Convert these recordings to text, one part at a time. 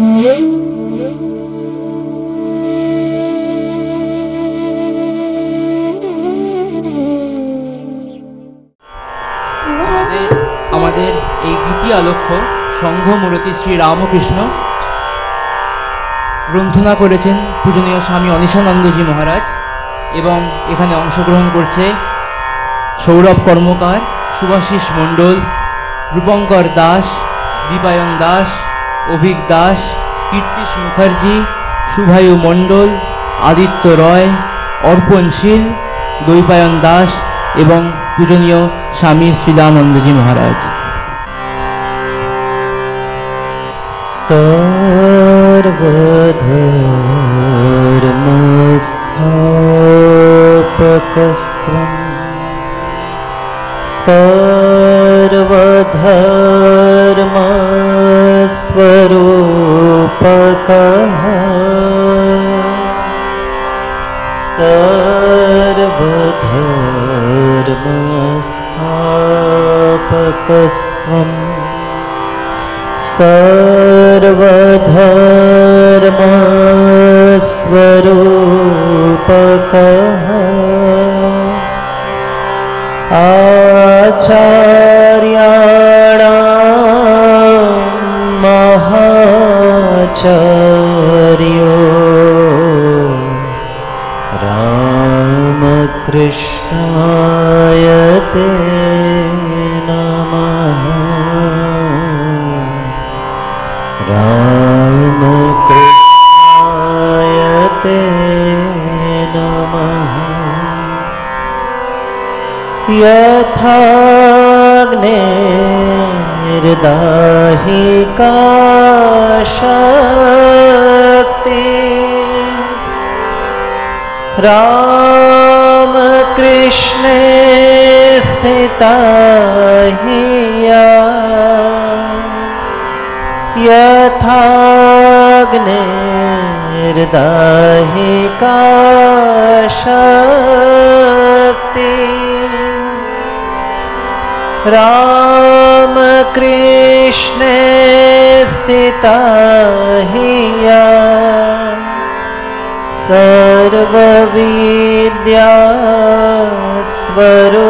আমাদের এই দ্বিতীয় আলোক্য সংঘমূরতি শ্রী রামকৃষ্ণ গ্রন্থনা করেছেন পূজনীয় স্বামী অনিশানন্দজি মহারাজ, এবং এখানে অংশগ্রহণ করছে সৌরভ কর্মকার, শুভাশিস মণ্ডল, রূপঙ্কর দাস, দীপায়ন দাস, অভিক দাস, কীর্তিশ মুখার্জি, শুভায়ু মণ্ডল, আদিত্য রয়, অর্পণ শীল, দৈপায়ন দাস এবং পূজনীয় স্বামী শ্রীদানন্দজি মহারাজ। सर्वधर्मस्थापकस्त्वं सर्वधर्मस्वरूपकः सर्वधर्मस्थापकस्त्वं सर्वधर्मस्वरूपकः आचार्याणां महाचार्यो रामकृष्णाय ते नमः। रामकृष्णाय ते नमः। यथाग्निर्दाहिका शक्ति रामकृष्णे स्थिता हिया यथाग्निर्दाहिका शक्ति रामकृष्णे स्थिता हिया सर्वविद्या स्वरूपान्ता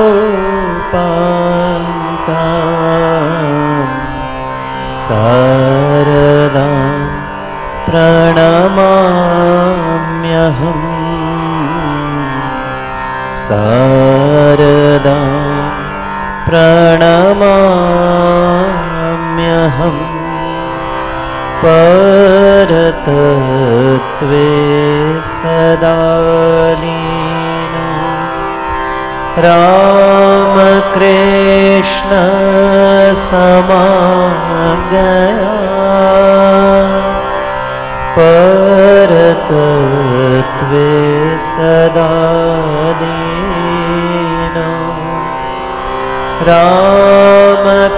शारदां प्रणमाम्यहम्। शारदां प्रणमाम्यहम्। परतत्त्वे सदा लीनो रामकृष्ण समागया परतत्त्वे सदा लीनो रामकृष्ण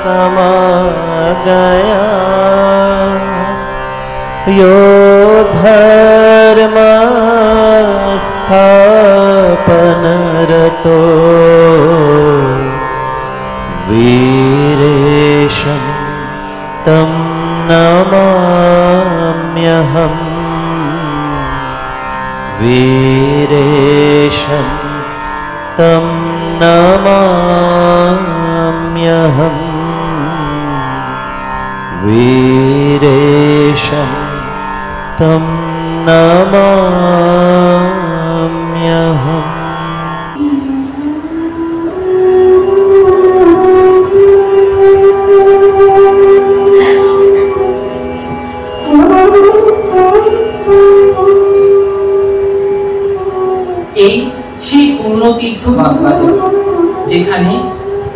समागया यो धर्मस्थापनरतो वीरेशं तं नमाम्यहम्। वीरेशं तं नमाम्यहम्। वीरेशं तं नमाम्यहम्। এই সেই পূর্ণতীর্থ বাগবাজার, যেখানে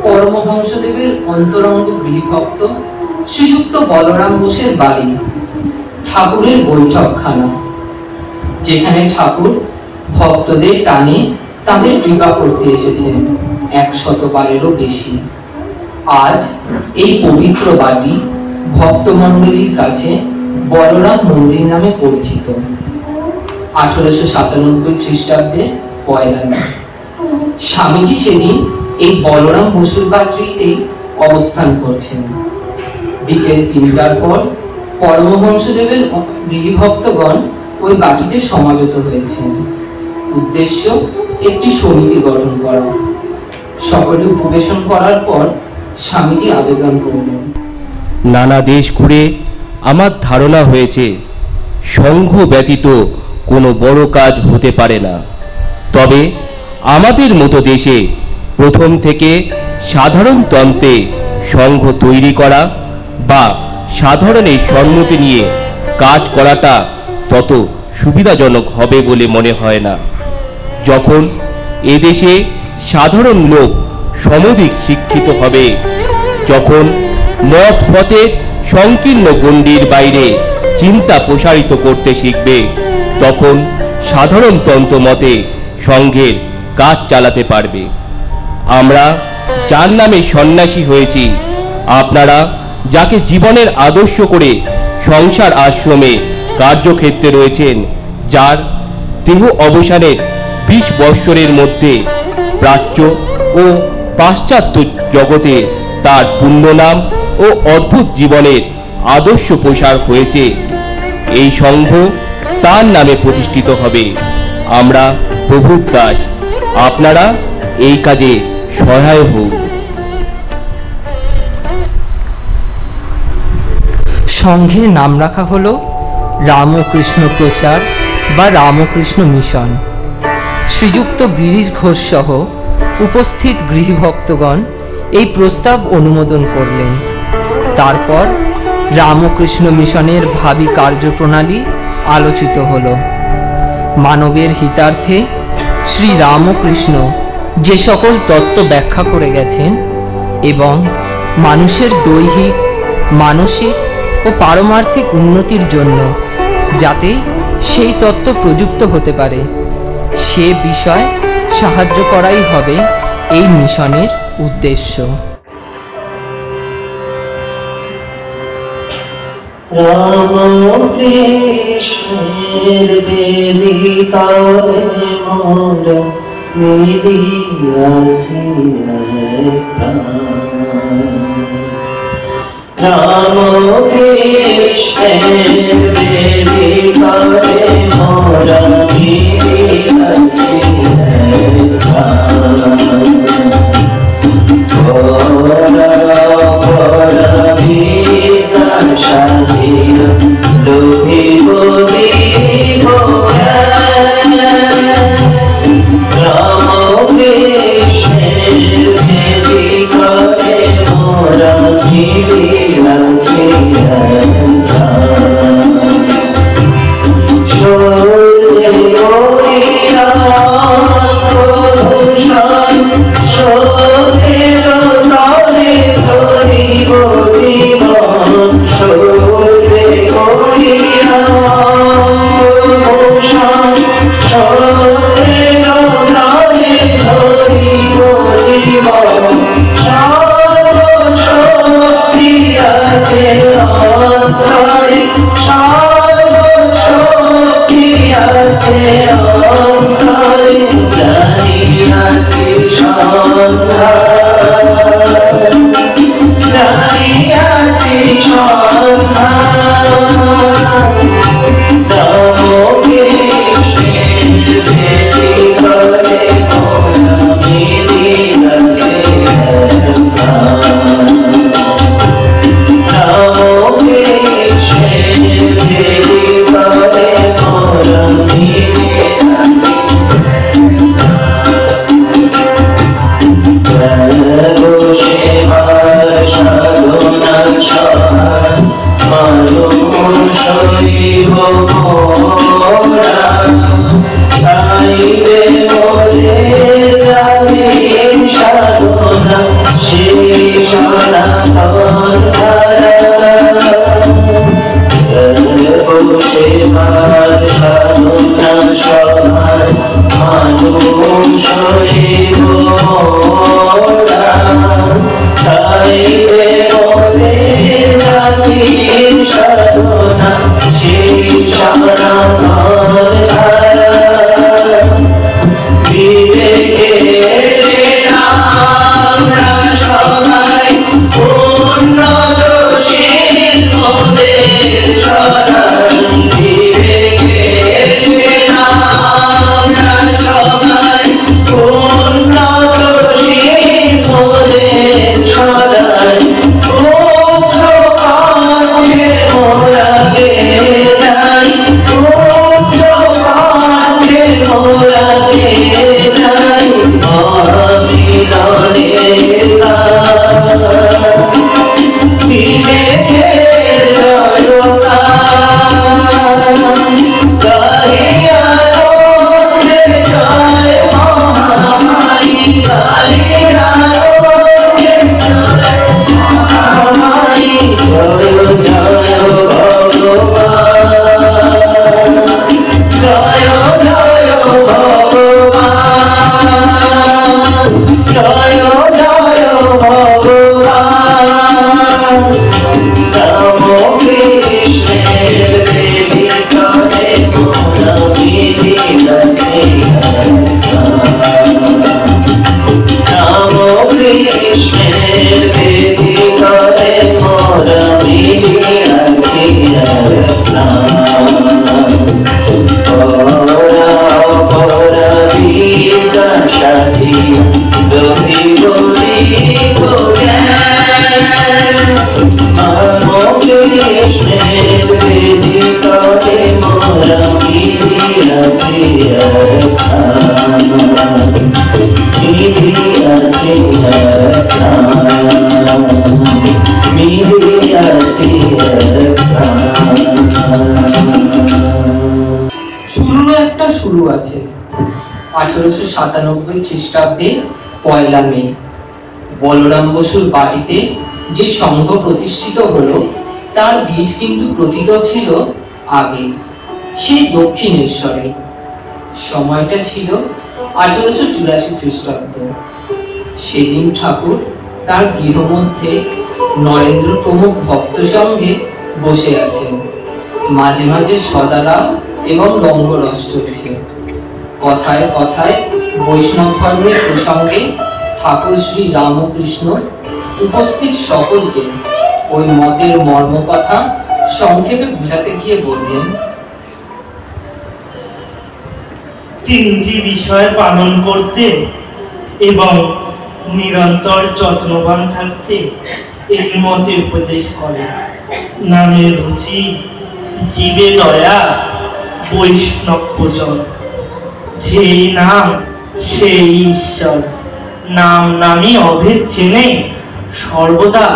পরমহংসদেবের অন্তরঙ্গ গৃহভক্ত শ্রীযুক্ত বলরাম বোসের বাড়ি, ঠাকুরের বৈঠকখানা, যেখানে ঠাকুর ভক্তদের টানে তাদের কৃপা করতে এসেছেন 100 বারেরও বেশি। আজ এই পবিত্র বাড়ি ভক্তমণ্ডলীর কাছে বলরাম মন্দির নামে পরিচিত। 1897 খ্রিস্টাব্দে 1 মে স্বামীজি সেদিন এই বলরাম বসুর বাড়িতেই অবস্থান করছেন। বিকেল 3টার পর পরমহংসদেবের গৃহভক্তগণ ওই বাটিতে সমাবেত হয়েছেন। উদ্দেশ্য একটি সমিতি গঠন করা। সকলে উপবেশন করার পর স্বামীজি আবেদন করলেন। নানা দেশ ঘুরে আমার ধারণা হয়েছে সংঘ ব্যতীত কোনো বড় কাজ হতে পারে না। তবে আমাদের মতো দেশে প্রথম থেকে সাধারণতন্ত্রে সংঘ তৈরি করা বা সাধারণের সম্মতি নিয়ে কাজ করাটা তত সুবিধাজনক হবে বলে মনে হয় না। যখন এদেশে সাধারণ লোক সমধিক শিক্ষিত হবে, যখন মত পথের সংকীর্ণ গণ্ডির বাইরে চিন্তা প্রসারিত করতে শিখবে, তখন সাধারণতন্ত্র মতে সংঘের কাজ চালাতে পারবে। আমরা যার নামে সন্ন্যাসী হয়েছি, আপনারা যাকে জীবনের আদর্শ করে সংসার আশ্রমে কার্যক্ষেত্রে রয়েছেন, যার দেহ অবসানের 20 বৎসরের মধ্যে প্রাচ্য ও পাশ্চাত্য জগতে তার পুণ্যনাম ও অদ্ভুত জীবনের আদর্শ প্রসার হয়েছে, এই সংঘ তার নামে প্রতিষ্ঠিত হবে। আমরা প্রভুর দাস, আপনারা এই কাজে সহায় হোক। সংঘের নাম রাখা হলো রামকৃষ্ণ প্রচার বা রামকৃষ্ণ মিশন। শ্রীযুক্ত গিরিশ ঘোষ সহ উপস্থিত গৃহভক্তগণ এই প্রস্তাব অনুমোদন করলেন। তারপর রামকৃষ্ণ মিশনের ভাবী কার্যপ্রণালী আলোচিত হল। মানবের হিতার্থে শ্রী রামকৃষ্ণ যে সকল তত্ত্ব ব্যাখ্যা করে গেছেন এবং মানুষের দৈহিক, মানসিক ও পারমার্থিক উন্নতির জন্য যাতে সেই তত্ত্ব প্রযুক্ত হতে পারে, সে বিষয় সাহায্য করাই হবে এই মিশনের উদ্দেশ্য। রামকৃষ্ণের বেদিতারে মোর মিলিয়াছি প্রাণ। রামকৃষ্ণের বেদিতারে মোর মিলিয়াছি প্রাণ। মোরা মিলিয়াছি পরা পরা বিদা সাথী রবি বলি কৃষ্ণের বেদিকাতে মোরা মিলিয়াছি মিলিয়াছি মিলিয়াছি শুরু একটা শুরু আছে 1897 খ্রিস্টাব্দে 1 মে বলরাম বসুর বাড়িতে যে সংঘ প্রতিষ্ঠিত হলো তার বীজ কিন্তু প্রতীত ছিল আগে সেই দক্ষিণেশ্বরে। সময়টা ছিল 1884 খ্রিস্টাব্দ। সেদিন ঠাকুর তার গৃহমধ্যে নরেন্দ্র প্রমুখ ভক্ত সঙ্গে বসে আছেন। মাঝে মাঝে সদালাপ এবং রঙ্গরস চলছে। কথায় কথায় বৈষ্ণব ধর্মের প্রসঙ্গে ঠাকুর শ্রী রামকৃষ্ণ উপস্থিত সকলকে ওই মতের মর্ম কথা সংক্ষেপে বুঝাতে গিয়ে বললেন, তিনটি বিষয় পালন করতে এবং নিরন্তর যত্নবান থাকতে এই মতে উপদেশ করে। নামে রুচি, জীবে দয়া, বৈষ্ণব পূজন। যেই নাম সেই ঈশ্বর। নাম নামই অভেদ চেনে সর্বদা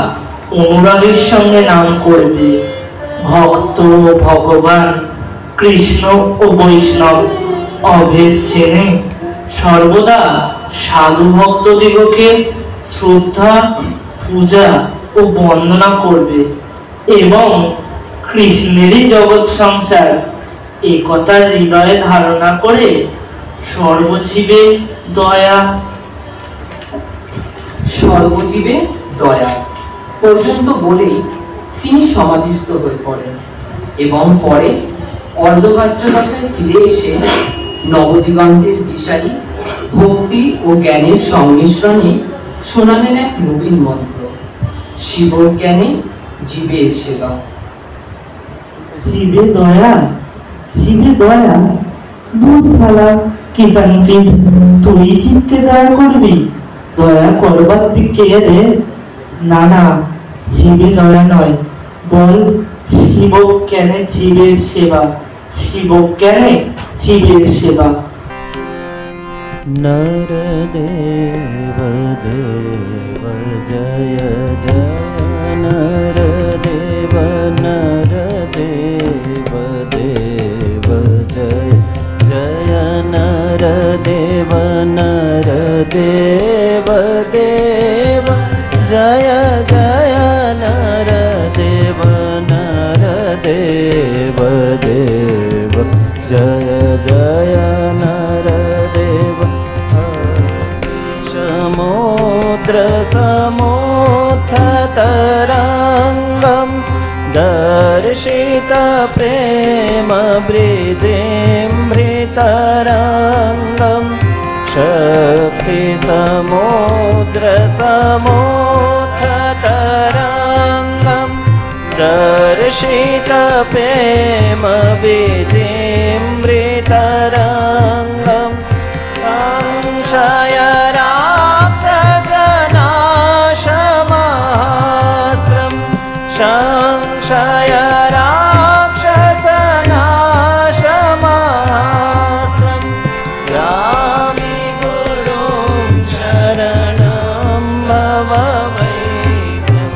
অনুরাগের সঙ্গে নাম করবে। ভক্ত ও ভগবান, কৃষ্ণ ও বৈষ্ণব অভেদ চেনে সর্বদা সাধু ভক্তদিগকে শ্রদ্ধা, পূজা ও বন্দনা করবে এবং কৃষ্ণেরই জগৎ সংসার একথা হৃদয়ে ধারণা করে সর্বজীবে দয়া পর্যন্ত বলেই তিনি সমাধিস্থ হয়ে পড়েন এবং পরে অর্ধবাহ্য দশায় ফিরে এসে নবদিগন্তের দিশারি ভক্তি ও জ্ঞানের সংমিশ্রণে শোনালেন এক নবীন মন্ত্র, শিবর জ্ঞানে জীবের সেবা। জীবে দয়া, জীবে দয়া, দুঃসালা কীটাঙ্কিট, তুই জীবকে দয়া করবি? দয়া করবার তুই কে রে? না না, জীবে দয়া নয়, বল শিব জ্ঞানে জীবের সেবা, শিব জ্ঞানে জীবের সেবা। নরদেব দেব জয় জয় নরদেব, নরদেব দেব জয় জয় নরদেব, নরদেব দেব জয় জয় নরদেব, নরদেব দেব জয় জয় নরদেব। সমুদ্র সমুত্থতরঙ্গম দর্শিত প্রেম ব্রিজেমৃতরঙ্গম শক্তি সমুদ্র সমুত্থতরঙ্গম दर्शित प्रेम विजिमृतरङ्गं संशय राक्षसनाशमास्त्रं संशय राक्षसनाशमास्त्रं गामि गुरुं शरणं भववैद्यं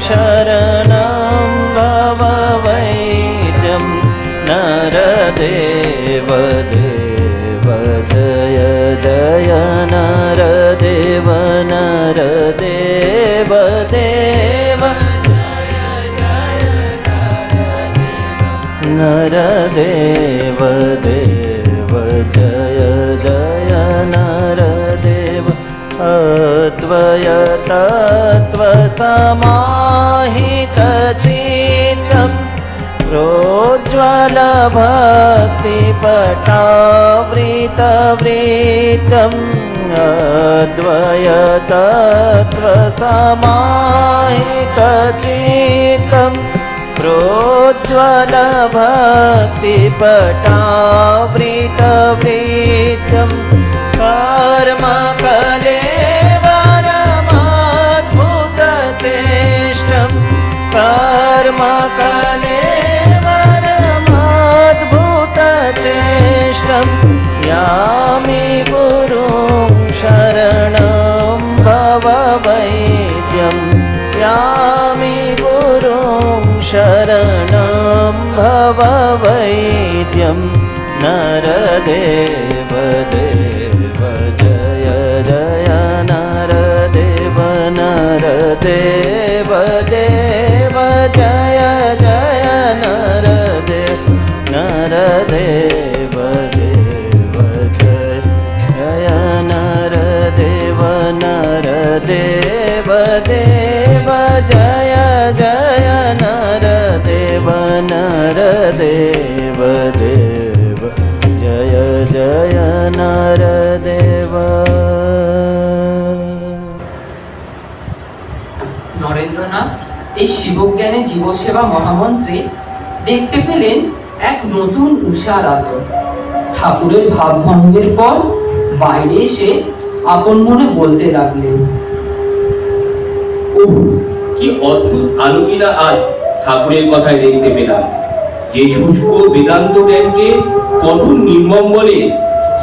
शरणं भववैद्यं नरदेव देव जय जय नरदेव, नरदेव देव नरदेव देव जय जय नरदेव। अद्वय तत्त्वसमाहितचित्तं प्रोज्ज्वल भक्तिपटावृतवृत्तं अद्वयतत्त्वसमाहितचित्तं प्रोज्ज्वल भक्तिपटावृतवृत्तं कर्मकलेवरमद्भुतचेष्टं कर्मकलेवरमद्भुतचेष्टं यामि गुरुं शरणं भववैद्यं यामि गुरुं शरणं भववैद्यं नरदेव देव जय जय नरदेव नरदेव देव जय जय नरदेव नरदेव देव जय जय नरदेव नरदेव देव जय जय नरदेव नरदेव देव जय जय नरदेव। নরেন্দ্রনাথ এই শিবজ্ঞানে জীবসেবা মহামন্ত্রে দেখতে পেলেন এক নতুন উষার আলো। ঠাকুরের ভাবভঙ্গের পর বাইরে এসে আপন মনে বলতে লাগলেন, ও কি অদ্ভুত আলোকিলা আজ ঠাকুরের কথায় দেখতে পেলাম। যে শুষ্ক বেদান্ত জ্ঞানকে কঠোর নির্মম বলে,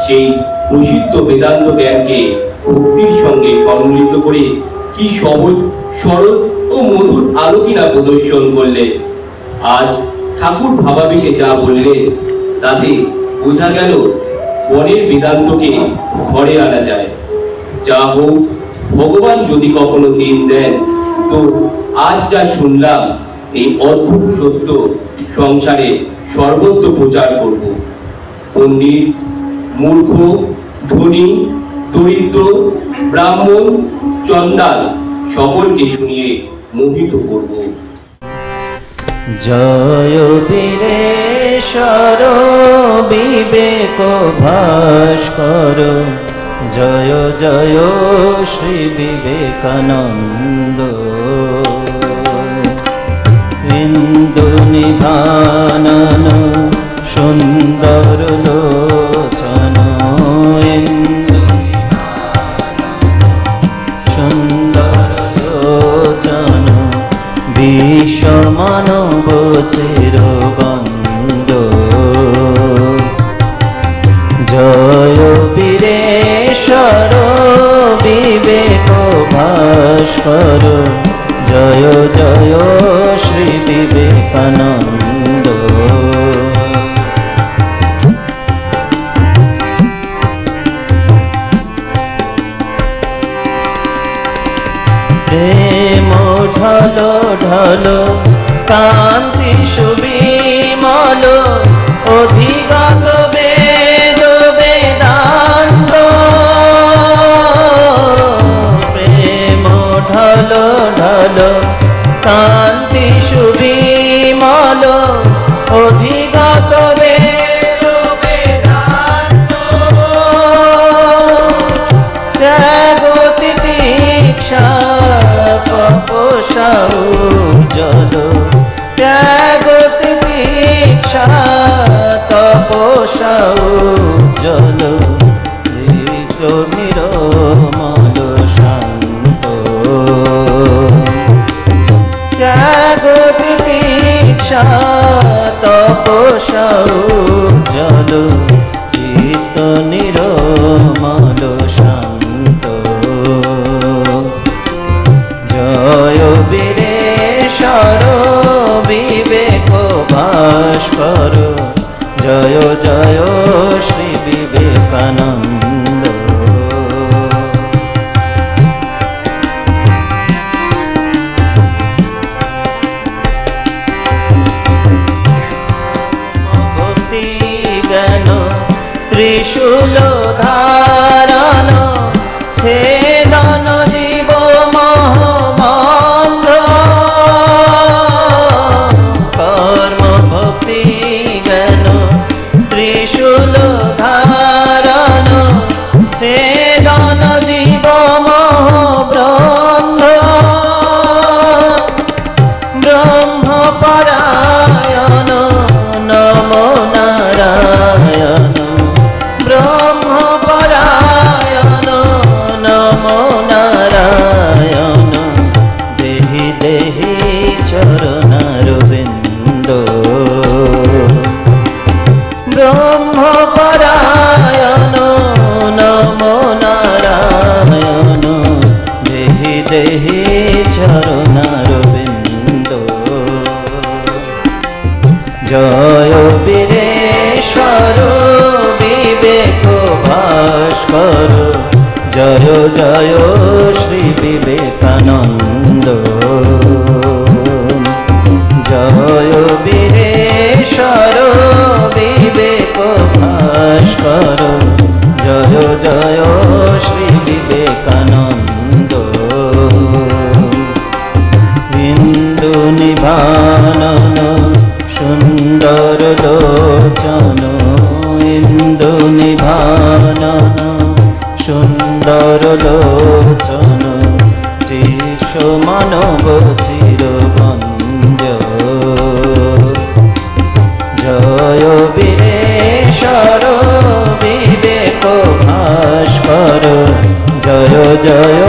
সেই প্রসিদ্ধ বেদান্ত জ্ঞানকে ভক্তির সঙ্গে সম্মিলিত করে কি সহজ সরল ও মধুর আলোকিলা প্রদর্শন করলে। আজ ঠাকুর ভাবাবেশে যা বললেন তাতে বোঝা গেল বনের বেদান্তকে ঘরে আনা যায়। যা হোক, ভগবান যদি কখনো দিন দেন তো আজ যা শুনলাম এই অদ্ভুত সত্য সংসারে সর্বত্র প্রচার করব। পণ্ডিত, মূর্খ, ধনী, দরিদ্র, ব্রাহ্মণ, চন্দাল সকলকে শুনিয়ে মোহিত করব। জয় বীরেশ্বর বিবেক ভাস্কর জয় জয় শ্রী বিবেকানন্দ ইন্দু নিধানন সুন্দর লোচন ইন্দু সুন্দর লোচন বিশ্ব মানব চিরবন্দ জয় বীরেশ্বর বিবেক ভাস্কর জয় জয় শ্রী বিবেকানন্দ প্রেম ঢলো ঢলো কান্তি সুবিমল অধিগত বেদ বেদান্ত প্রেম ঢলো ঢলো কান্তি সুবিমল অধিগত বেদ বেদান্ত ত্যাগ তিতিক্ষা তপস্যাও জল ত্যাগ তিতিক্ষা তপস্যাও জল হৃদ নিরমল শান্ত ত্যাগ তিতিক্ষা তপস্যাও জল চিত্ত নিরমল শান্ত জয় বীরেশ্বর বিবেক ভাস্কর জয় জয় শ্রী বিবেকানন্দ ভক্তি জ্ঞান ত্রিশূল ধারণ ছেদন জীব মহমন্দ কর্ম ভক্তি জ্ঞান ত্রিশূল ছেদন জীব ব্রহ্ম ব্রহ্মপরায়ণ নমো নারায়ণ ব্রহ্মপরায়ণ নমো নারায়ণ দেহি দেহি চরণারবিন্দ ব্রহ্মপরায়ণ নমো নারায়ণ দেহি দেহি চরণারবিন্দ জয় বীরেশ্বর বিবেক ভাস্কর জয় জয় শ্রী বিবেকানন্দ জয় বীরেশ্বর বিবেক ভাস্কর জয় জয় শ্রী বিবেকানন্দ বিন্দু নিভানন সুন্দর লোচন ইন্দু নিভানন সুন্দর লোচন শিষ্য মানব চিরবন্দ্য জয় বীরেশ্বর বিবেক ভাস্কর জয় জয়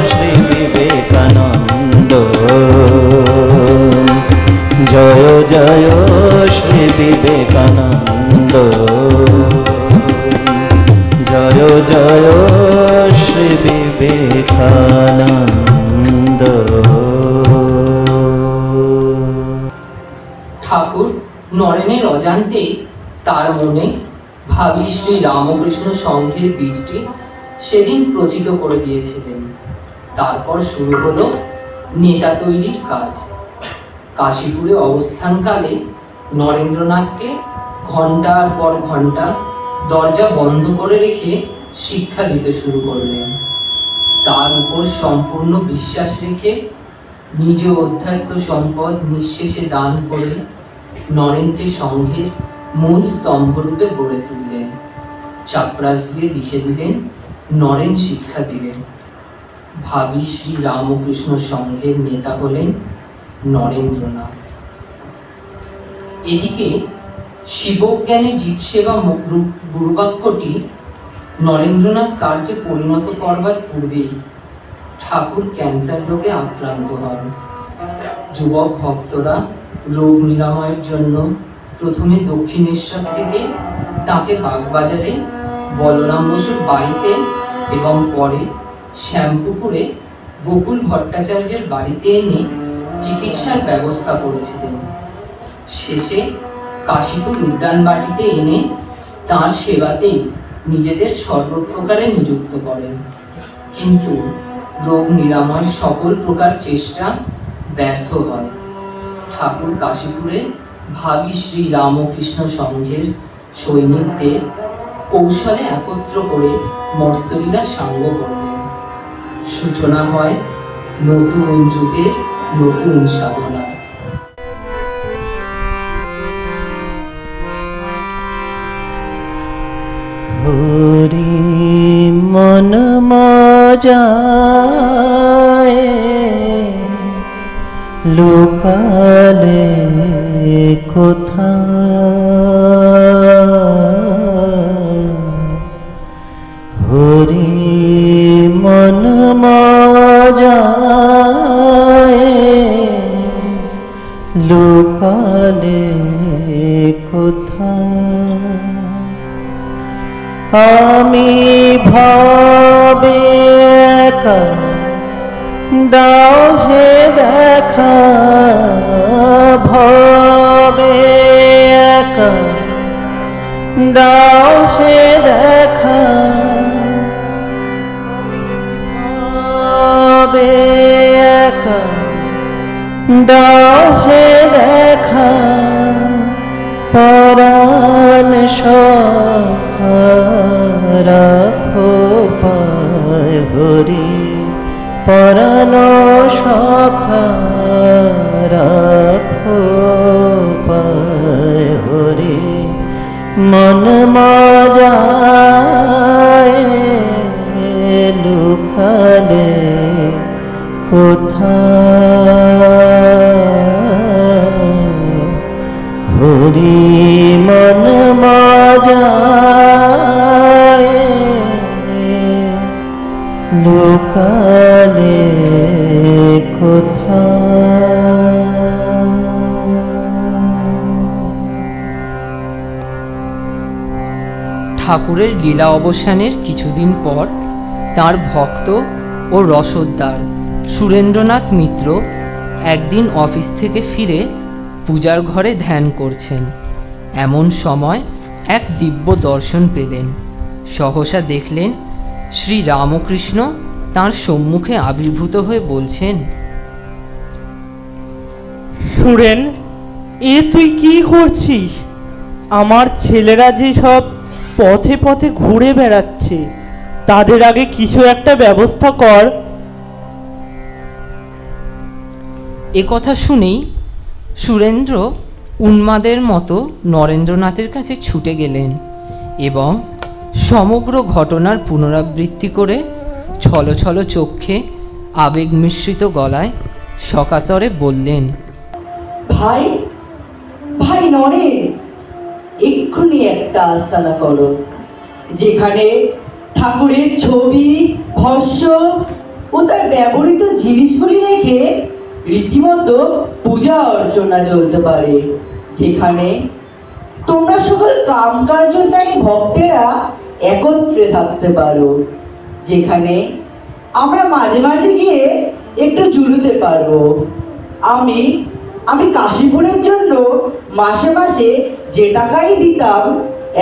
শ্রী বিবেকানন্দ জয় জয় শ্রী বিবেকানন্দ জয় জয় শ্রী বিবেকানন্দ। ঠাকুর নরেনের অজান্তেই তার মনে ভাবি শ্রী রামকৃষ্ণ সংঘের বীজটি সেদিন প্রচিত করে দিয়েছিলেন। তারপর শুরু হলো নেতা তৈরির কাজ। কাশীপুরে অবস্থানকালে নরেন্দ্রনাথকে ঘন্টার পর ঘন্টা দরজা বন্ধ করে রেখে শিক্ষা দিতে শুরু করলেন। তার উপর সম্পূর্ণ বিশ্বাস রেখে নিজ অধ্যাত্ম সম্পদ নিঃশেষে দান করে নরেনকে সংঘের মূল স্তম্ভরূপে গড়ে তুললেন। চাপরাস দিয়ে লিখে দিলেন, নরেন শিক্ষা দিলেন। ভাবি শ্রী রামকৃষ্ণ সংঘের নেতা হলেন নরেন্দ্রনাথ। এদিকে শিবজ্ঞানে জীবসেবা গুরুবাক্যটি নরেন্দ্রনাথ কার্যে পরিণত করবার পূর্বেই ঠাকুর ক্যান্সার রোগে আক্রান্ত হন। যুবক ভক্তরা রোগ নিরাময়ের জন্য প্রথমে দক্ষিণেশ্বর থেকে তাকে বাগবাজারে বলরাম বসুর বাড়িতে এবং পরে শ্যামপুকুরে গোকুল ভট্টাচার্যের বাড়িতে এনে চিকিৎসার ব্যবস্থা করেছিলেন। শেষে কাশীপুর উদ্যানবাটিতে এনে তাঁর সেবাতেই নিজেদের সর্বপ্রকারে নিযুক্ত করেন। কিন্তু রোগ নিরাময়ের সকল প্রকার চেষ্টা ব্যর্থ হয়। ঠাকুর কাশীপুরে ভাবি শ্রী রামকৃষ্ণ সংঘের সৈনিকদের কৌশলে একত্র করে মর্তলীলা সাঙ্গ করলেন। সূচনা হয় নতুন যুগের নতুন সাধনা। হরি মন মজায় লোকালে কোথা হরি মন মজায় লোকালে কোথা আমি ভাবে একা দাও হে দেখা ভাবে একা দাও হে দেখা ভাবে একা দাও হে দেখা পরাণ সখা রাখো পায় হরি পরাণ সখা রাখো পায় হরি মন মজায় লুকালে কোথায় হরি মন মজায় লুকালে ঠাকুরের লীলা অবসানের কিছুদিন পর তার ভক্ত ও রসদদার সুরেন্দ্রনাথ মিত্র একদিন অফিস থেকে ফিরে পূজার ঘরে ধ্যান করছেন। এমন সময় এক দিব্য দর্শন পেলেন। সহসা দেখলেন শ্রী রামকৃষ্ণ তাঁর সম্মুখে আবির্ভূত হয়ে বলছেন, সুরেন, এ তুই কি করছিস? আমার ছেলেরা যে সব পথে পথে ঘুরে বেড়াচ্ছে, তাদের আগে কিছু একটা ব্যবস্থা কর। এ কথা শুনেই সুরেন্দ্র উন্মাদের মতো নরেন্দ্রনাথের কাছে ছুটে গেলেন এবং সমগ্র ঘটনার পুনরাবৃত্তি করে ছলছল চক্ষে আবেগ মিশ্রিত গলায় সকাতরে বললেন, ভাই ভাই নরেন, এক্ষুনি একটা আস্তানা করো, যেখানে ঠাকুরের ছবি, ভস্য ও তার ব্যবহৃত জিনিসগুলি রেখে রীতিমতো পূজা অর্চনা চলতে পারে, যেখানে তোমরা সকল কামকার্যদায়ী ভক্তেরা একত্রে থাকতে পারো, যেখানে আমরা মাঝে মাঝে গিয়ে একটু জুড়তে পারবো। আমি কাশীপুরের জন্য মাসে মাসে যে টাকাই দিতাম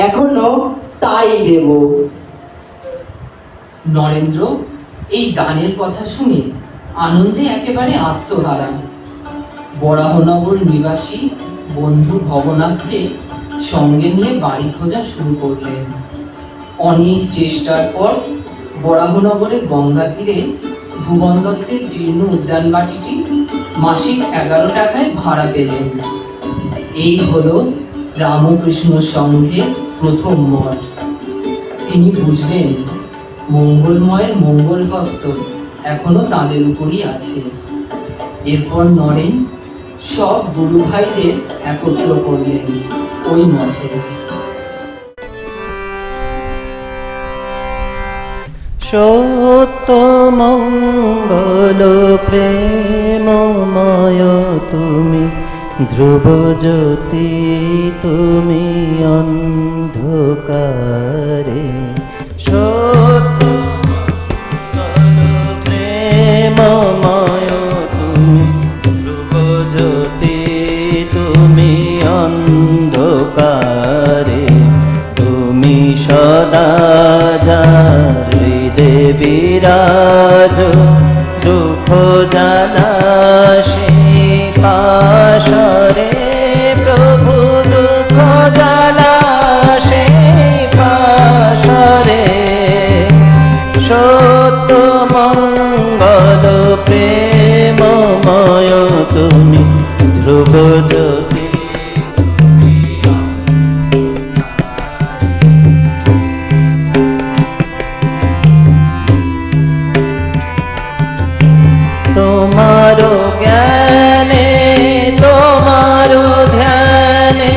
এখনো তাই দেব। নরেন্দ্র এই দানের কথা শুনে আনন্দে একেবারে আত্মহারা। বরাহনগর নিবাসী বন্ধু ভবনাথকে সঙ্গে নিয়ে বাড়ি খোঁজা শুরু করলেন। অনেক চেষ্টার পর বরাহনগরে গঙ্গা তীরে ভুবন দত্তের জীর্ণ উদ্যান বাটিটি মাসিক 11 টাকায় ভাড়া পেলেন। এই হলো রামকৃষ্ণ সংঘের প্রথম মঠ। তিনি বুঝলেন মঙ্গলময়ের মঙ্গল হস্ত এখনো তাদের উপরই আছে। এরপর নরেন সব গুরু ভাইদের একত্র করলেন ওই মঠে। সত্য মঙ্গল প্রেমময় তুমি, ধ্রুব জ্যোতি তুমি অন্ধকারে। সত্য মঙ্গল প্রেমময় তুমি, ধ্রুব জ্যোতি তুমি অন্ধকারে। তুমি সদা বিরাজ দুঃখ জ্বালা সেই পাশরে, প্রভু দুঃখ জ্বালা সেই পাশরে। সত্য মঙ্গল প্রেমময় তুমি, ধ্রুব জ্যোতি তোমারো জ্ঞানে তোমারো ধ্যানে,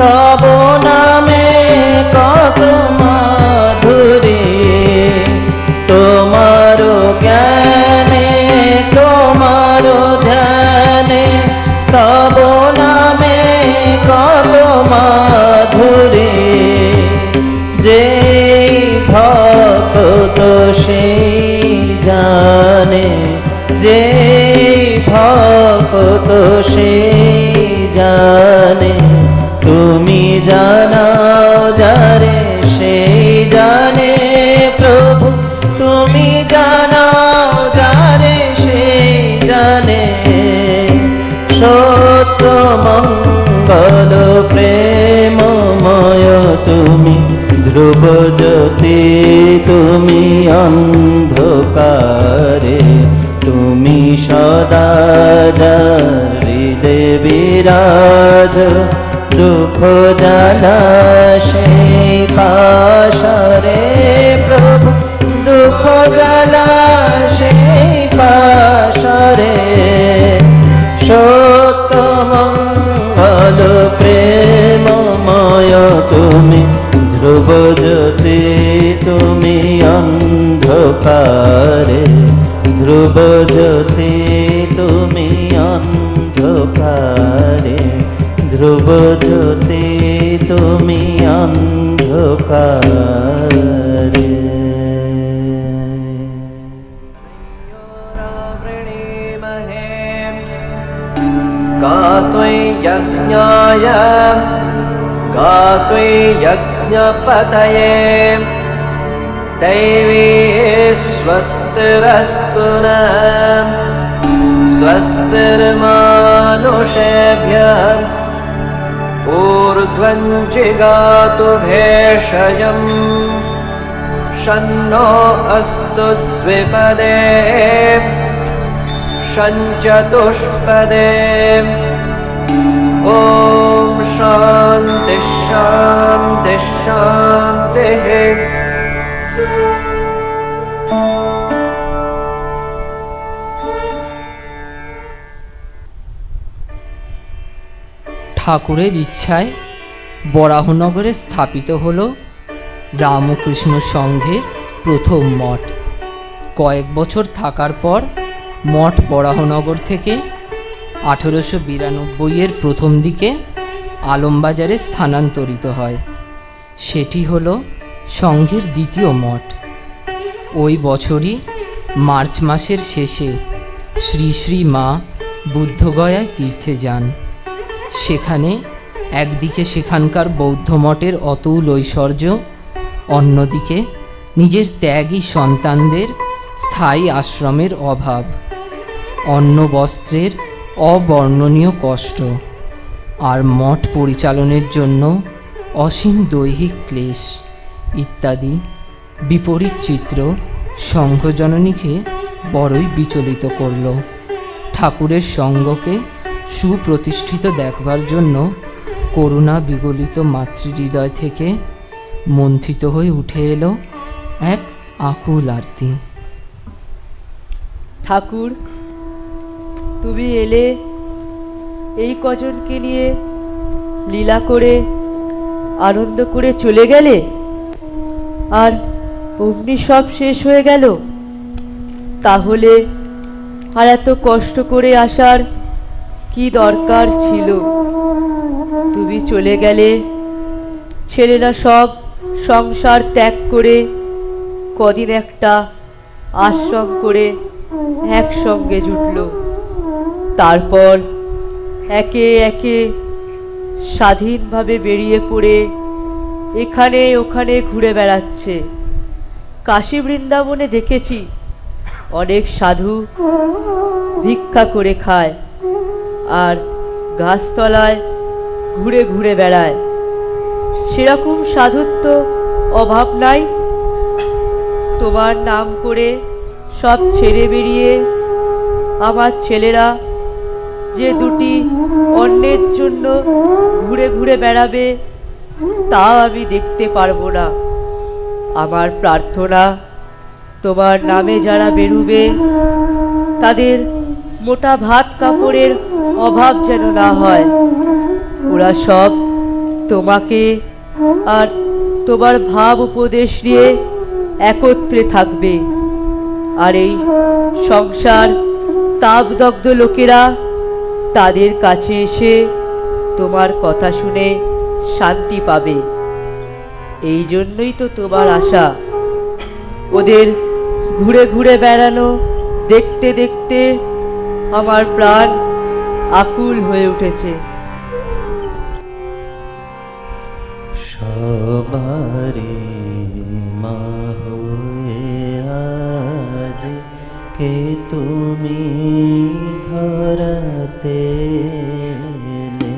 তব নামে কত মাধুরী। তোমারো জ্ঞানে তোমারো ধ্যানে, তব নামে কত মাধুরী। যে ভক্ত সেই জানে, যে ভক্ত সেই জানে। তুমি জানাও যারে সেই জানে, প্রভু তুমি জানাও যারে সেই জানে। সত্য মঙ্গল প্রেমময় তুমি, ধ্রুব জ্যোতি তুমি অন্ধকারে। তুমি সদা হৃদে বিরাজ দুঃখ জ্বালা সেই পাশরে, প্রভু দুঃখ জ্বালা সেই পাশরে সত্য মঙ্গল প্রেমময় তুমি ধ্রুব জ্যোতি তুমি অন্ধকারে ধ্রুব জ্যোতি তুমি অন্ধকারে ধ্রুব জ্যোতি তুমি অন্ধকারে गात्वै यज्ञाय गात्वै यज्ञपतये दैवी स्वस्तिरस्तु नः स्वस्तिर्मानुषेभ्यः ऊर्ध्वं जिगातु भेषजम् शन्नो अस्तु द्विपदे चतुष्पदे ॐ शान्ति शान्ति शान्तिः ঠাকুরের ইচ্ছায় বরাহনগরে স্থাপিত হল রামকৃষ্ণ সংঘের প্রথম মঠ। কয়েক বছর থাকার পর মঠ বরাহনগর থেকে 1892-এর প্রথম দিকে আলমবাজারে স্থানান্তরিত হয়। সেটি হল সংঘের দ্বিতীয় মঠ। ওই বছরই মার্চ মাসের শেষে শ্রী শ্রী মা বুদ্ধগয়ায় তীর্থে যান। সেখানে একদিকে সেখানকার বৌদ্ধ মঠের অতুল ঐশ্বর্য, অন্যদিকে নিজের ত্যাগী সন্তানদের স্থায়ী আশ্রমের অভাব, অন্ন বস্ত্রের অবর্ণনীয় কষ্ট আর মঠ পরিচালনের জন্য অসীম দৈহিক ক্লেশ ইত্যাদি বিপরীত চিত্র সংঘজননীকে বড়ই বিচলিত করল। ঠাকুরের সঙ্গকে সুপ্রতিষ্ঠিত দেখবার জন্য করুণা বিগলিত মাতৃহৃদয় থেকে মন্থিত হয়ে উঠে এলো এক আকুল আরতি। ঠাকুর, তুমি এলে এই কজনকে নিয়ে লীলা করে আনন্দ করে চলে গেলে, আর অমনি সব শেষ হয়ে গেল। তাহলে আর এত কষ্ট করে আসার কি দরকার ছিল? তুমি চলে গেলে, ছেলেরা সব সংসার ত্যাগ করে কদিন একটা আশ্রম করে একসঙ্গে জুটল। তারপর একে একে স্বাধীনভাবে বেরিয়ে পড়ে এখানে ওখানে ঘুরে বেড়াচ্ছে। কাশী বৃন্দাবনে দেখেছি অনেক সাধু ভিক্ষা করে খায় আর গাছতলায় ঘুরে ঘুরে বেড়ায়। সেরকম সাধুত্ব অভাব নাই? তোমার নাম করে সব ছেড়ে বেরিয়ে আমার ছেলেরা যে দুটি অন্যের জন্য ঘুরে ঘুরে বেড়াবে তা আমি দেখতে পারবো না। আমার প্রার্থনা, তোমার নামে যারা বেরুবে তাদের মোটা ভাত কাপড়ের অভাব যেন না হয়। ওরা সব তোমাকে আর তোমার ভাব উপদেশ নিয়ে একত্রে থাকবে। আর এই সংসার তাপদগ্ধ লোকেরা তাদের কাছে এসে তোমার কথা শুনে শান্তি পাবে। এই জন্যই তো তোমার আশা। ওদের ঘুরে ঘুরে বেড়ানো দেখতে দেখতে আমার প্রাণ আকুল হয়ে উঠেছে। সবারে মা হয়ে আজ কে তুমি ধরাতে এলে,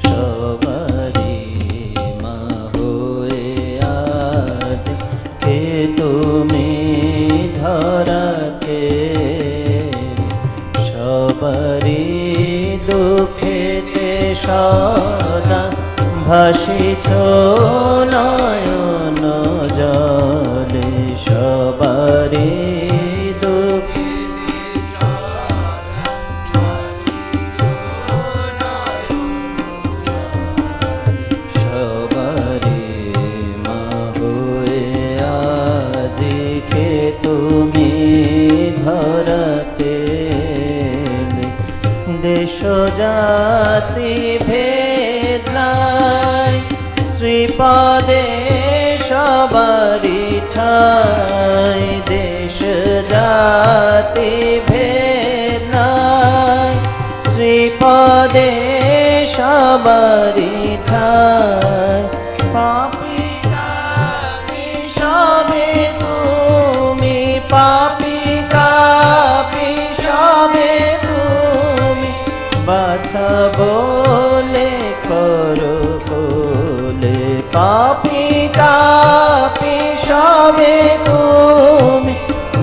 সবারে মা হয়ে আজ কে তুমি ধরাতে, সবারে দুঃখেতে সদা ভাসিছ নয়ন জলে, সবার জাতি ভেদ নাই, শ্রীপদে সবারি ঠাই। দেশ জাতি ভেদ নাই, শ্রীপদে সবারি ঠাই। পাপী কাপী সবে তুমি, পাপী কাপী সবে তুমি, বাছা বলে করো বলে। পাপী কাপী সবে তুমি,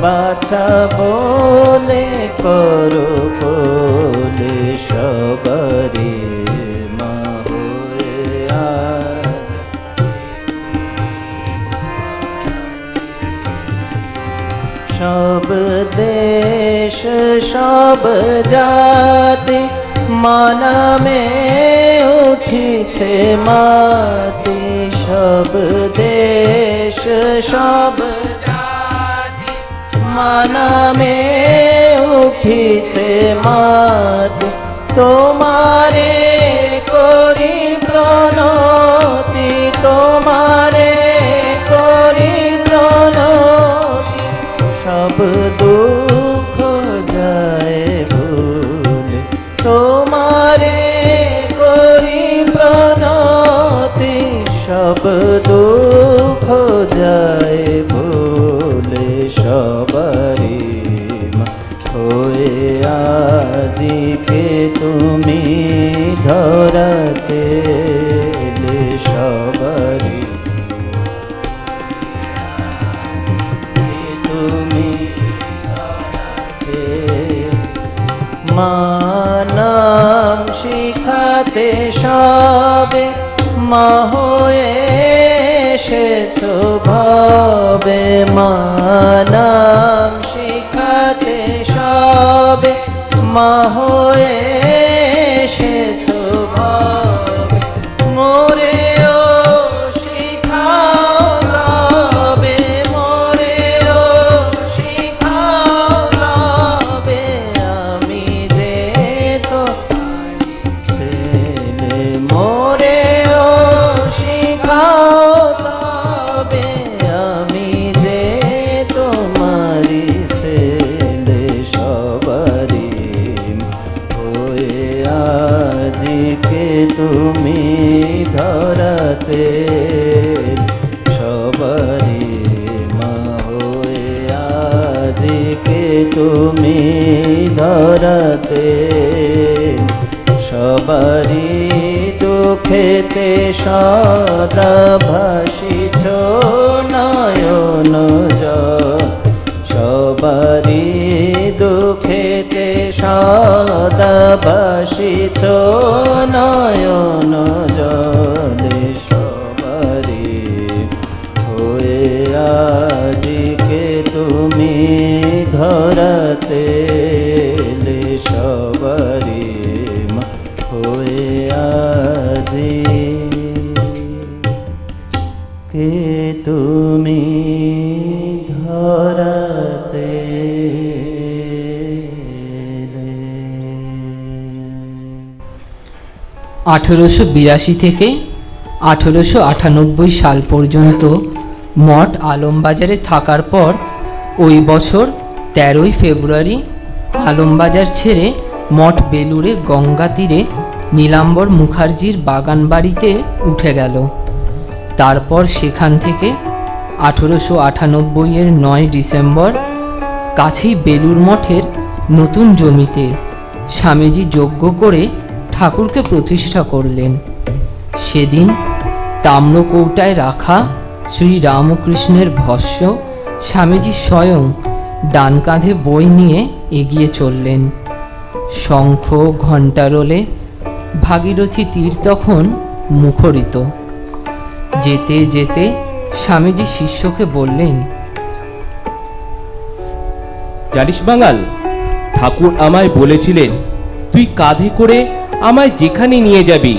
বাছা বলে করো বলে। সবারি মা হয়ে আজ সব দেশ সব জাতি মানামে উঠিছে মাতি। সব দেশ সব জাতি মানামে উঠিছে মাতি। তোমারে করি প্রণতি, তোমারে করি প্রণতি, সব দুঃখ যায় ভুলে। তোমারে করি প্রণতি, সব দুঃখ যায় ভুলে। সবারি মা হয়ে আজিকে তুমি ধরাতে এলে। সবারি তুমি ধরাতে, মা নাম শিখাতে সবে মা হয়ে এসেছো ভাবে। মা নাম শিখাতে সবে মা হয়ে এসেছো ভাবে। মোরেও শিখাও তবে, মোরেও শিখাও তবে, আমি যে তো ছেলে। মোরেও শিখাও তবে, আমি যে তোমারি ছেলে। সবারি হয়ে আজিকে তুমি ধরাতে। সবারি মা হয়ে আজিকে তুমি ধরাতে। সবারি দুঃখেতে সদা ভাসিছ নয়ন জল। সবারি দুঃখেতে সদা ভাসিছ নয়ন জলে। সবারি হয়ে আজিকে তুমি ধরাতে এলে। সবারি মা হয়ে আজি কে তুমি ধরাতে এলে। 1882 থেকে 1898 সাল পর্যন্ত মঠ আলমবাজারে থাকার পর ওই বছর 13ই ফেব্রুয়ারি আলমবাজার ছেড়ে মঠ বেলুড়ে গঙ্গা তীরে নীলাম্বর মুখার্জির বাগান বাড়িতে উঠে গেল। তারপর সেখান থেকে 1898 এর 9 ডিসেম্বর কাছেই বেলুড় মঠের নতুন জমিতে স্বামীজি যজ্ঞ করে ঠাকুরকে প্রতিষ্ঠা করলেন। সেদিন তাম্রকৌটায় রাখা শ্রী রামকৃষ্ণের ভস্য স্বামীজি স্বয়ং ডান কাঁধে বই নিয়ে এগিয়ে চললেন। শঙ্খ ঘণ্টারোলে ভাগীরথী তীর তখন মুখরিত। যেতে যেতে স্বামীজি শিষ্যকে বললেন, জানিস বাঙাল, ঠাকুর আমায় বলেছিলেন তুই কাঁধে করে আমায় যেখানে নিয়ে যাবি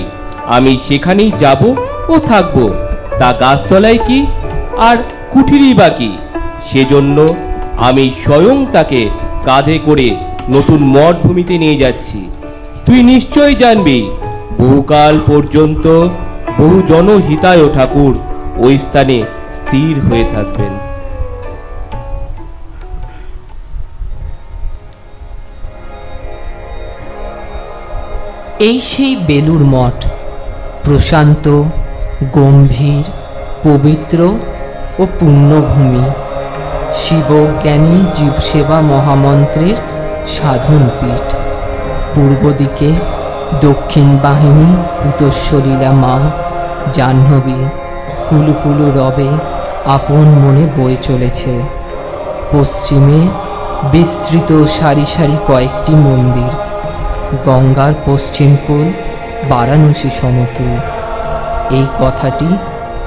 আমি সেখানেই যাব ও থাকবো। তা গাছতলায় কি আর কুঠিরই বাকি, সেজন্য আমি স্বয়ং তাকে কাঁধে করে নতুন মঠ ভূমিতে নিয়ে যাচ্ছি। তুই নিশ্চয় জানবি বহুকাল পর্যন্ত বহু জনহিতায় ঠাকুর ওই স্থানে স্থির হয়ে থাকবেন। এই সেই বেলুড় মঠ, প্রশান্ত, গম্ভীর, পবিত্র ও পুণ্যভূমি, শিবজ্ঞানী জীবসেবা মহামন্ত্রের সাধন পীঠ। পূর্ব দিকে দক্ষিণ বাহিনী পুতশ্বরীরা মা জাহ্নবী কুলুকুলু রবে আপন মনে বয়ে চলেছে। পশ্চিমে বিস্তৃত সারি সারি কয়েকটি মন্দির, গঙ্গার পশ্চিম কোল বারাণসী সমতুল। এই কথাটি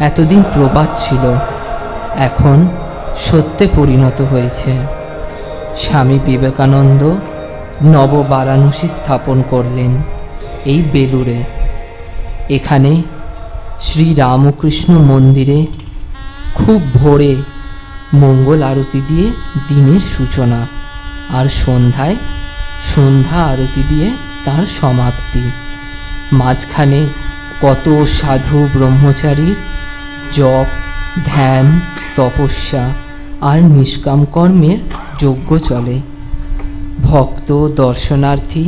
এতদিন প্রবাদ ছিল, এখন সত্যে পরিণত হয়েছে। স্বামী বিবেকানন্দ নব বারাণসী স্থাপন করলেন এই বেলুড়ে। এখানে শ্রী রামকৃষ্ণ মন্দিরে খুব ভোরে মঙ্গল আরতি দিয়ে দিনের সূচনা, আর সন্ধ্যায় সন্ধ্যা আরতি দিয়ে তার সমাপ্তি। মাঝখানে কত সাধু ব্রহ্মচারীর জপ, ধ্যান, তপস্যা আর নিষ্কাম কর্মের যজ্ঞ চলে। ভক্ত দর্শনার্থী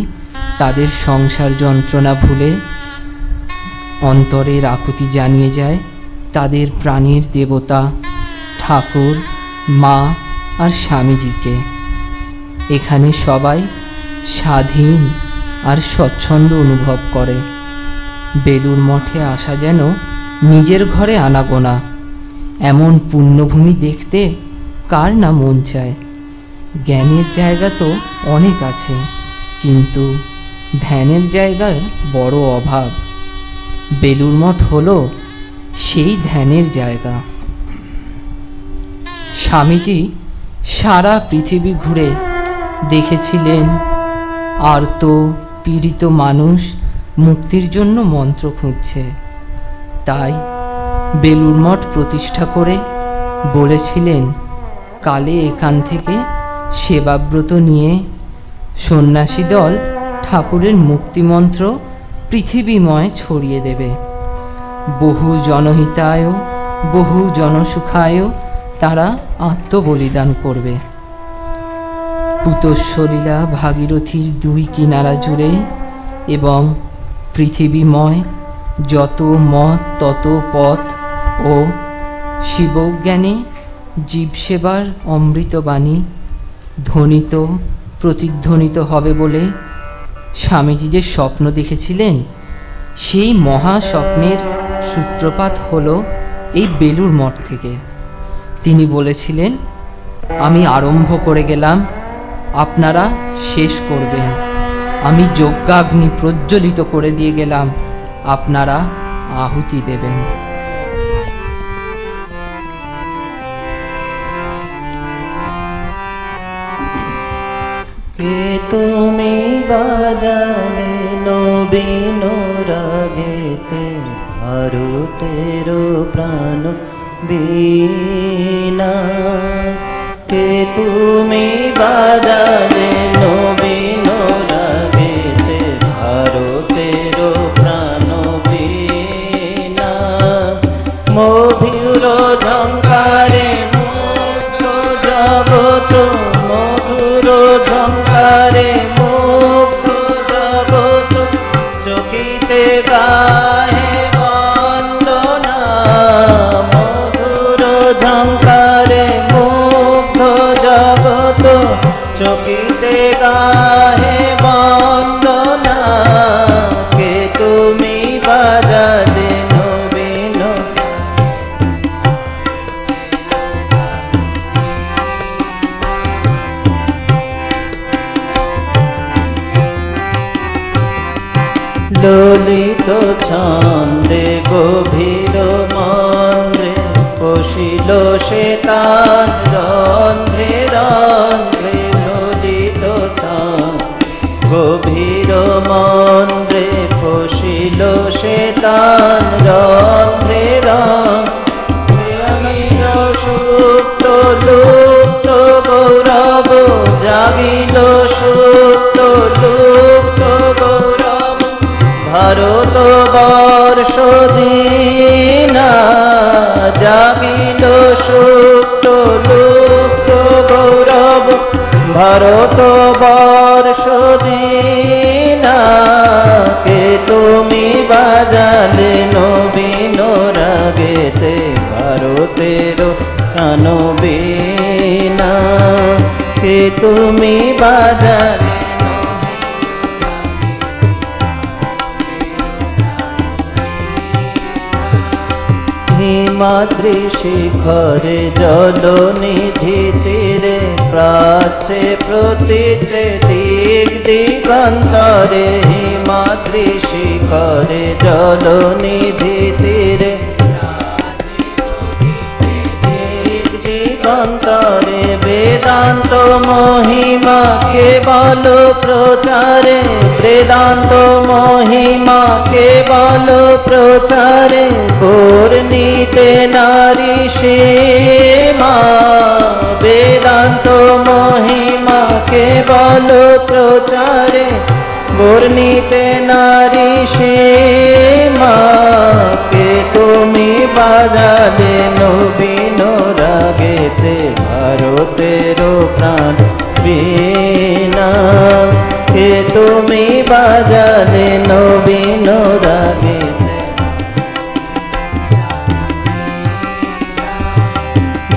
তাদের সংসার যন্ত্রণা ভুলে অন্তরের আকুতি জানিয়ে যায় তাদের প্রাণীর দেবতা ঠাকুর, মা আর স্বামীজিকে। এখানে সবাই স্বাধীন আর স্বচ্ছন্দ অনুভব করে। বেলুড় মঠে আসা যেন নিজের ঘরে আনাগোনা। এমন পুণ্যভূমি দেখতে কার না মন চায়। জ্ঞানের জায়গা তো অনেক আছে, কিন্তু ধ্যানের জায়গার বড় অভাব। বেলুড় মঠ হলো সেই ধ্যানের জায়গা। স্বামীজি সারা পৃথিবী ঘুরে দেখেছিলেন আর্ত পীড়িত মানুষ মুক্তির জন্য মন্ত্র খুঁজছে। তাই বেলুড় মঠ প্রতিষ্ঠা করে বলেছিলেন, কালে এখান থেকে সেবাব্রত নিয়ে সন্ন্যাসী দল ঠাকুরের মুক্তিমন্ত্র পৃথিবীময় ছড়িয়ে দেবে। বহু জনহিতায়, বহু জনসুখায় তারা আত্মবলিদান করবে। পুতশ্বরীরা ভাগীরথীর দুই কিনারা জুড়ে এবং পৃথিবীময় যত মত তত পথ ও শিবজ্ঞানে জীবসেবার অমৃতবাণী ধ্বনিত প্রতিধ্বনিত হবে বলে স্বামীজি যে স্বপ্ন দেখেছিলেন, সেই মহা স্বপ্নের সূত্রপাত হলো এই বেলুড় মঠ থেকে। তিনি বলেছিলেন, আমি আরম্ভ করে গেলাম, আপনারা শেষ করবেন। আমি যজ্ঞাগ্নি প্রজ্বলিত করে দিয়ে গেলাম, আপনারা আহুতি দেবেন। কে তুমি বাজালে নবীন রাগেতে ভারতের প্রাণ বীণা। কে তুমি বাজালে নবীন রাগেতে ভারতের প্রাণ বীণা। মধুর ঝঙ্কারে মুগ্ধ জগৎ, মধুর ঝঙ্কারে মুগ্ধ জগৎ, চকিতে গাহে বন্দনা। মধুর ঝঙ্কারে মুগ্ধ জগৎ, চকিতে গাহে বন্দনা। কে তুমি বাজালে নবীন। ললিত ছন্দে গভীর মন্দ্রে কষিল সে তান রন্ধ্রে রন্ধ্রে। ললিত ছন্দ গভীর মন্দ্রে কষিল সে তান রন্ধ্রে রন্ধ্রে। সুপ্ত লুপ্ত গৌরব জাগিল, সুপ্ত লুপ্ত গৌরব ভারত বর্ষ দীনা, কে তুমি বাজালে নবীন রাগেতে ভারতের প্রাণ বীণা, কে তুমি বাজালে হিমাদ্রি শিখরে জলনিধি তীরে প্রাচ্যে প্রতীচে দিক দিগন্তরে, হিমাদ্রি শিখরে জলনিধি তীরে দিক দিগন্তরে, বেদান্ত মহিমা কেবল প্রচারে, বেদান্ত মহিমা কেবল প্রচারে, পূর্ণিতে নারী সীমা, বেদান্ত মহিমা কেবল প্রচারে, পূর্ণিতে নারী সীমা, কে তুমি বাজালে নবীন রাগেতে ভারতের প্রাণ বীণা, কে তুমি বাজালে নবীন রাগেতে।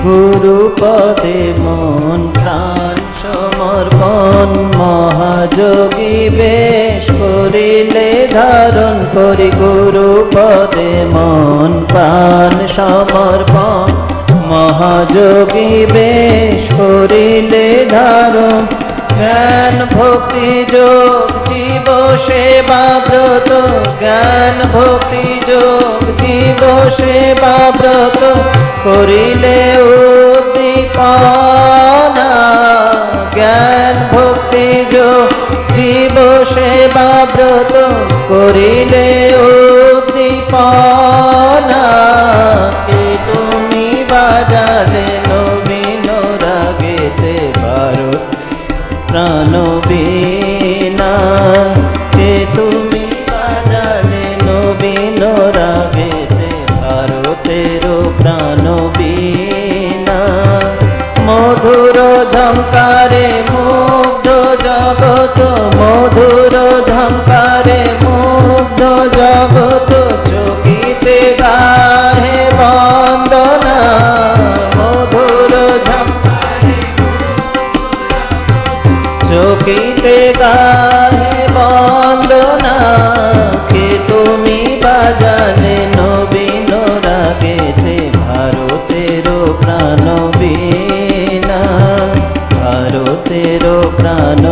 গুরু পদে মন প্রাণ সমর্পণ, মহাযোগী বেশ করিলে ধারণ করি, গুরু পদে মন প্রাণ সমর্পণ, মহাযোগী বেশ করিলে ধারণ, জ্ঞান ভক্তি যোগ জীব সেবা ব্রত, জ্ঞান ভক্তি যোগ জীব সেবা ব্রত, করিলে উদ্দীপনা, জ্ঞান ভক্তি যোগ জীব সেবা ব্রত, করিলে উদ্দীপনা, কে তুমি বাজালে নবীন রাগেতে ভারত প্রাণ বীণা, কে তুমি বাজালে নবীন রাগেতে ভারতের প্রাণ বীণা, মধুর ঝঙ্কারে মুগ্ধ জগত, মধুর ঝঙ্কারে মুগ্ধ জগত, চকিতে গাহে বন্দনা, মধুর ঝঙ্কারে চকিতে গাহে বন্দনা, কে তুমি বাজালে নবীন রাগেতে ভারতের প্রাণ বীণা, ভারতের প্রাণ